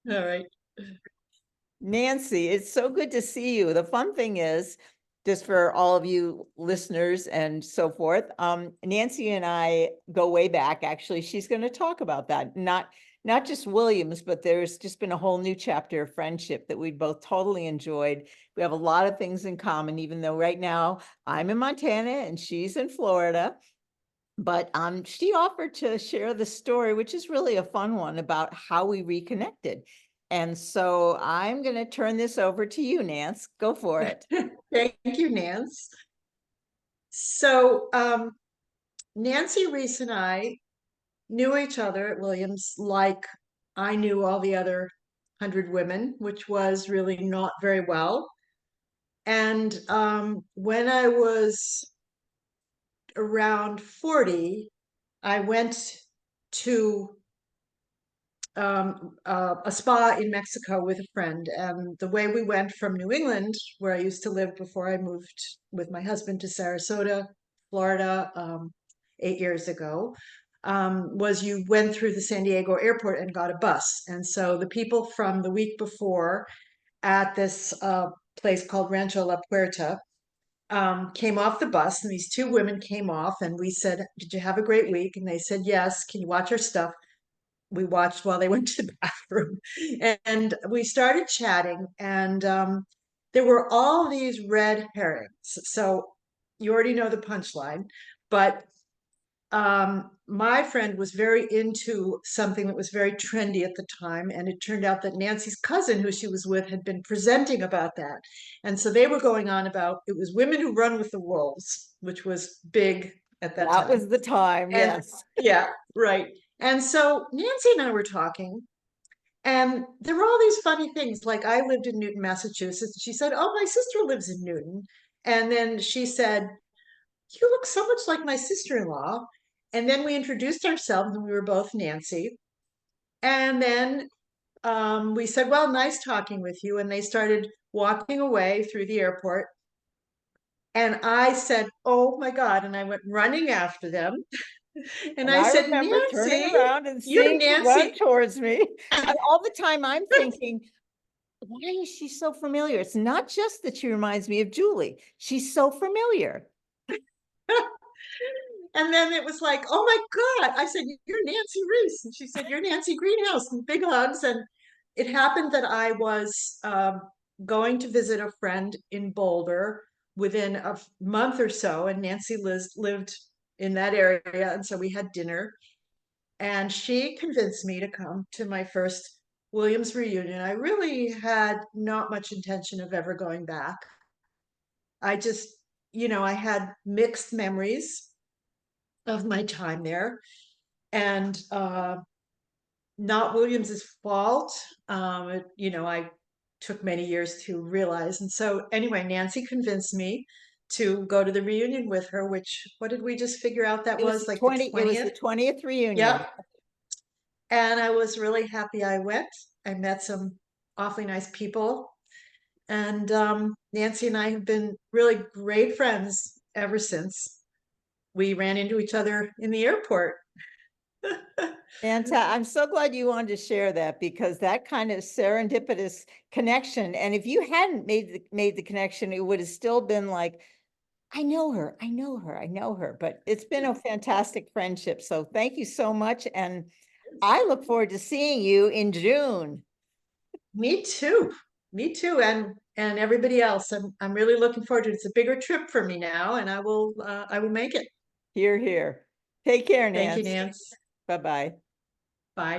All right. Nancy, it's so good to see you. The fun thing is, just for all of you listeners and so forth, Nancy and I go way back. Actually, she's going to talk about that. Not just Williams, but there's just been a whole new chapter of friendship that we both totally enjoyed. We have a lot of things in common, even though right now I'm in Montana and she's in Florida. But she offered to share the story, which is really a fun one, about how we reconnected. And so I'm going to turn this over to you, Nance. Go for it. Thank you, Nance. So, Nancy, Reese, and I knew each other at Williams like I knew all the other 100 women, which was really not very well. And when I was around 40, I went to a spa in Mexico with a friend. And the way we went from New England, where I used to live before I moved with my husband to Sarasota, Florida, 8 years ago, was you went through the San Diego airport and got a bus. And so the people from the week before at this place called Rancho La Puerta came off the bus, and these two women came off, and we said, "Did you have a great week?" And they said, "Yes. Can you watch our stuff?" We watched while they went to the bathroom, and we started chatting, and there were all these red herrings. So you already know the punchline, but my friend was very into something that was very trendy at the time, and it turned out that Nancy's cousin, who she was with, had been presenting about that. And so they were going on about it was women who run with the wolves, which was big at that That time. was the time. And Yes. yeah, right. And so Nancy and I were talking, and there were all these funny things. Like I lived in Newton, Massachusetts. She said, "Oh, my sister lives in Newton." And then she said, "You look so much like my sister-in-law." And then we introduced ourselves, and we were both Nancy. And then we said, "Well, nice talking with you." And they started walking away through the airport. And I said, "Oh my God." And I went running after them. And And I I said, remember turning "Nancy, around and you're seeing you run Nancy." towards me. And all the time I'm thinking, why is she so familiar? It's not just that she reminds me of Julie. She's so familiar. And then it was like, "Oh my God." I said, "You're Nancy Reese." And she said, "You're Nancy Greenhouse." And big hugs. And it happened that I was going to visit a friend in Boulder within a month or so. And Nancy lived in that area. And so we had dinner. And she convinced me to come to my first Williams reunion. I really had not much intention of ever going back. I just, I had mixed memories of my time there, and not Williams's fault. I took many years to realize. And so, anyway, Nancy convinced me to go to the reunion with her, which, what did we just figure out that It was was the like the 20, it was 20th? the 20th reunion. Yep. And I was really happy I went. I met some awfully nice people. And Nancy and I have been really great friends ever since. We ran into each other in the airport. And I'm so glad you wanted to share that, because that kind of serendipitous connection. And if you hadn't made the connection, it would have still been like, I know her, I know her, I know her. But it's been a fantastic friendship. So thank you so much. And I look forward to seeing you in June. Me too. Me too. And everybody else. I'm really looking forward to it. It's a bigger trip for me now, and I will make it. Here, here. Take care, Thank you, Nance. Nance. Bye-bye. Bye.